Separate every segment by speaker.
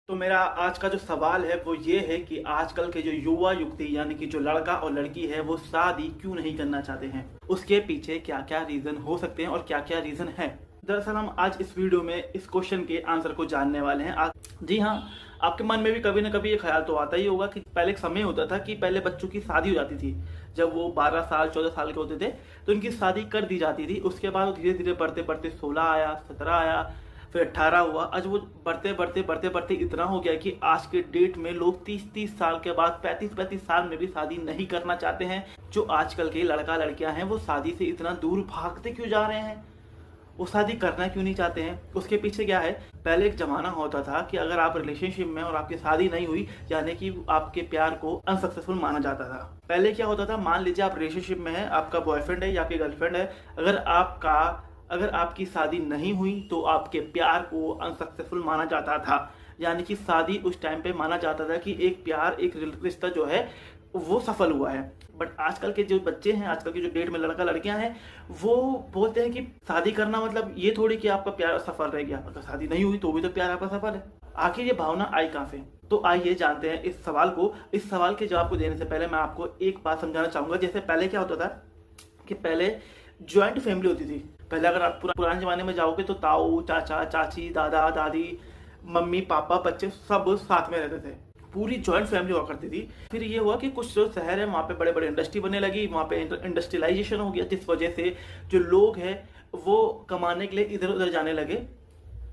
Speaker 1: तो मेरा आज का जो सवाल है वो ये है कि आजकल के जो युवा युवती यानी कि जो लड़का और लड़की है वो शादी क्यों नहीं करना चाहते हैं, उसके पीछे क्या क्या रीजन हो सकते हैं और क्या क्या रीजन है। दरअसल हम आज इस वीडियो में इस क्वेश्चन के आंसर को जानने वाले हैं। जी हाँ, आपके मन में भी कभी ना कभी ये ख्याल तो आता ही होगा कि पहले एक समय होता था कि पहले बच्चों की शादी हो जाती थी। जब वो 12 साल 14 साल के होते थे तो इनकी शादी कर दी जाती थी। उसके बाद धीरे धीरे बढ़ते बढ़ते 16 आया, 17 आया, फिर 18 हुआ। आज वो बढ़ते बढ़ते बढ़ते बढ़ते इतना हो गया कि आज के डेट में लोग 30-30 साल के बाद 35-35 साल में भी शादी नहीं करना चाहते हैं। जो आजकल के लड़का लड़कियां हैं वो शादी से इतना दूर भागते क्यों जा रहे हैं, वो शादी करना क्यों नहीं चाहते हैं, उसके पीछे क्या है। पहले एक जमाना होता था कि अगर आप रिलेशनशिप में और आपकी शादी नहीं हुई यानी कि आपके प्यार को अनसक्सेसफुल माना जाता था। पहले क्या होता था, मान लीजिए आप रिलेशनशिप में है, आपका बॉयफ्रेंड है या आपकी गर्लफ्रेंड है, अगर आपकी शादी नहीं हुई तो आपके प्यार को अनसक्सेसफुल माना जाता था। यानी कि शादी उस टाइम पे माना जाता था कि एक प्यार, एक रिश्ता जो है वो सफल हुआ है। बट आजकल के जो बच्चे हैं, आजकल की जो डेट में लड़का लड़कियां हैं, वो बोलते हैं कि शादी करना मतलब ये थोड़ी कि आपका प्यार सफल रह गया, अगर शादी नहीं हुई तो भी तो प्यार आपका सफल है। आखिर ये भावना आई कहां से? तो आइए जानते हैं इस सवाल को। इस सवाल के जवाब को देने से पहले मैं आपको एक बात समझाना चाहूंगा। जैसे पहले क्या होता था कि पहले ज्वाइंट फैमिली होती थी। पहले अगर आप पुराने जमाने में जाओगे तो ताऊ, चाचा, चाची, दादा, दादी, मम्मी, पापा, बच्चे सब साथ में रहते थे। पूरी ज्वाइंट फैमिली हुआ करती थी। फिर ये हुआ कि कुछ जो शहर है वहाँ पे बड़े बड़े इंडस्ट्री बनने लगी, वहाँ पे इंडस्ट्रियलाइजेशन हो गया, जिस वजह से जो लोग हैं वो कमाने के लिए इधर उधर जाने लगे।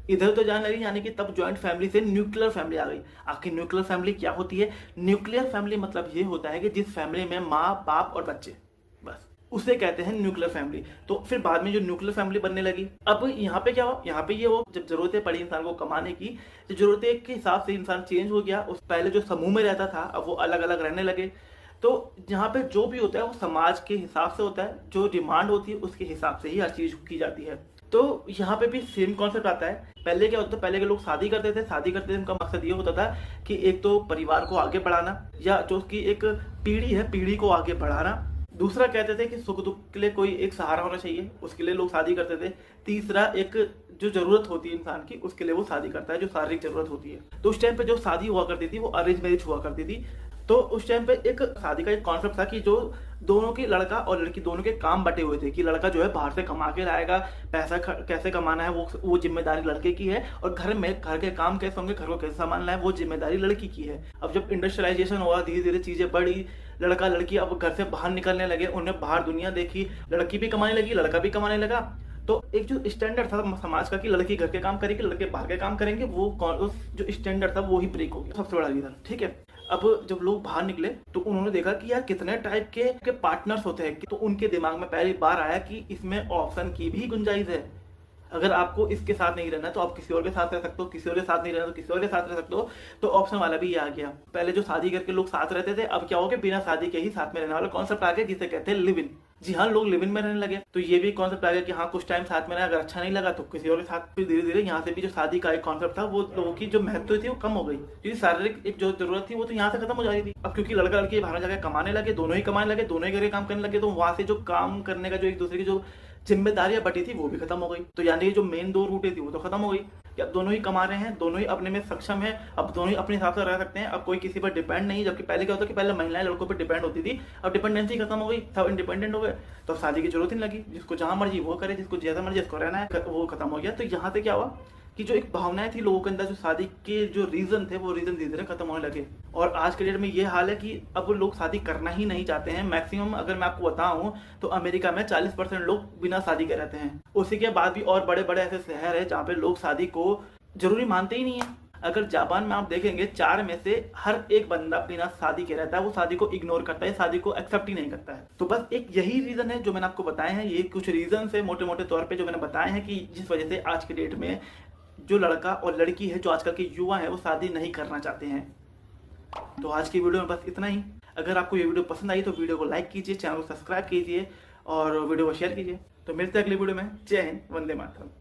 Speaker 1: इधर उधर जाने लगे यानी कि तब ज्वाइंट फैमिली से न्यूक्लियर फैमिली आ गई। आखिर न्यूक्लियर फैमिली क्या होती है? न्यूक्लियर फैमिली मतलब ये होता है कि जिस फैमिली में माँ, बाप और बच्चे, बस उसे कहते हैं न्यूक्लियर फैमिली। तो फिर बाद में जो न्यूक्लियर फैमिली बनने लगी, अब यहाँ पे क्या हो, यहाँ पे ये हो जब जरूरतें पड़ी इंसान को कमाने की, जब जरूरतें के हिसाब से इंसान चेंज हो गया। उस पहले जो समूह में रहता था अब वो अलग अलग रहने लगे। तो यहाँ पे जो भी होता है वो समाज के हिसाब से होता है, जो डिमांड होती है उसके हिसाब से ही हर चीज की जाती है। तो यहाँ पे भी सेम कॉन्सेप्ट आता है। पहले क्या होता था, पहले के लोग शादी करते थे, शादी करते थे उनका मकसद ये होता था कि एक तो परिवार को आगे बढ़ाना, या जो उसकी एक पीढ़ी है पीढ़ी को आगे बढ़ाना। दूसरा कहते थे कि सुख दुख के लिए कोई एक सहारा होना चाहिए, उसके लिए लोग शादी करते थे। तीसरा, एक जो जरूरत होती है इंसान की उसके लिए वो शादी करता है, जो शारीरिक जरूरत होती है। तो उस टाइम पे जो शादी हुआ करती थी वो अरेंज मैरिज हुआ करती थी। तो उस टाइम पे एक शादी का एक कॉन्सेप्ट था कि जो दोनों की, लड़का और लड़की दोनों के काम बटे हुए थे कि लड़का जो है बाहर से कमा के लाएगा, पैसा कैसे कमाना है वो जिम्मेदारी लड़के की है, और घर में घर के काम कैसे होंगे, घर को कैसे संभालना है वो जिम्मेदारी लड़की की है। अब जब इंडस्ट्रियलाइजेशन हुआ, धीरे धीरे चीजें बढ़ी, लड़का लड़की अब घर से बाहर निकलने लगे, उन्हें बाहर दुनिया देखी, लड़की भी कमाने लगी, लड़का भी कमाने लगा। तो एक जो स्टैंडर्ड था समाज का कि लड़की घर के काम करेगी, लड़के बाहर के काम करेंगे, वो जो स्टैंडर्ड था वो ही ब्रेक हो गया। सबसे बड़ा रीजन, ठीक है। अब जब लोग बाहर निकले तो उन्होंने देखा कि यार कितने टाइप के पार्टनर्स होते हैं। तो उनके दिमाग में पहली बार आया कि इसमें ऑप्शन की भी गुंजाइश है। अगर आपको इसके साथ नहीं रहना तो आप किसी और के साथ रह सकते हो, किसी और के साथ नहीं रहना तो किसी और के साथ रह सकते हो। तो ऑप्शन वाला भी ये आ गया। पहले जो शादी करके लोग साथ रहते थे, अब क्या हो गया, बिना शादी के ही साथ में रहने वाला कॉन्सेप्ट आ गया, जिसे कहते हैं लिव इन। जी हाँ, लोग लिव इन में रहने लगे। तो ये भी कॉन्सेप्ट आ गया कि हाँ कुछ टाइम साथ में रहा, अगर अच्छा नहीं लगा तो किसी और के साथ। फिर धीरे धीरे यहाँ से भी जो शादी का एक कॉन्सेप्ट था वो लोगों की जो महत्व थी वो कम हो गई, क्योंकि शारीरिक एक जो जरूरत थी वो तो यहाँ से खत्म हो जा रही थी। अब क्योंकि लड़का लड़की बाहर जाकर कमाने लगे, दोनों ही कमाने लगे, दोनों ही घर के काम करने लगे, तो वहां से जो काम करने का जो एक दूसरे की जो जिम्मेदारियां बटी थी वो भी खत्म हो गई। तो यानी जो मेन दो रूटें थी वो तो खत्म हो गई कि अब दोनों ही कमा रहे हैं, दोनों ही अपने में सक्षम है, अब दोनों ही अपने हिसाब से रह सकते हैं। अब कोई किसी पर डिपेंड नहीं। जबकि पहले क्या होता कि पहले महिलाएं लड़कों पर डिपेंड होती थी, अब डिपेंडेंसी खत्म हो गई, सब इंडिपेंडेंट हो गए। तो शादी की जरूरत ही नहीं लगी, जिसको जहां मर्जी वो करे, जिसको जैसा मर्जी जिसको रहना है वो खत्म हो गया। तो यहाँ से क्या हुआ कि जो एक भावनाएं थी लोगों के अंदर, जो शादी के जो रीजन थे वो रीजन धीरे धीरे खत्म होने लगे। और आज के डेट में ये हाल है कि अब लोग शादी करना ही नहीं चाहते हैं। मैक्सिमम अगर मैं आपको बताऊं तो अमेरिका में 40% लोग बिना शादी के रहते हैं। उसी के बाद भी और बड़े बड़े ऐसे शहर है जहाँ पे लोग शादी को जरूरी मानते ही नहीं है। अगर जापान में आप देखेंगे 4 में से हर एक बंदा बिना शादी के रहता है, वो शादी को इग्नोर करता है, शादी को एक्सेप्ट ही नहीं करता है। तो बस एक यही रीजन है जो मैंने आपको बताए हैं। ये कुछ रीजन है मोटे मोटे तौर पे जो मैंने बताए हैं कि जिस वजह से आज के डेट में जो लड़का और लड़की है, जो आजकल के युवा है, वो शादी नहीं करना चाहते हैं। तो आज की वीडियो में बस इतना ही। अगर आपको ये वीडियो पसंद आई तो वीडियो को लाइक कीजिए, चैनल को सब्सक्राइब कीजिए और वीडियो को शेयर कीजिए। तो मिलते हैं अगली वीडियो में। जय हिंद, वंदे मातरम।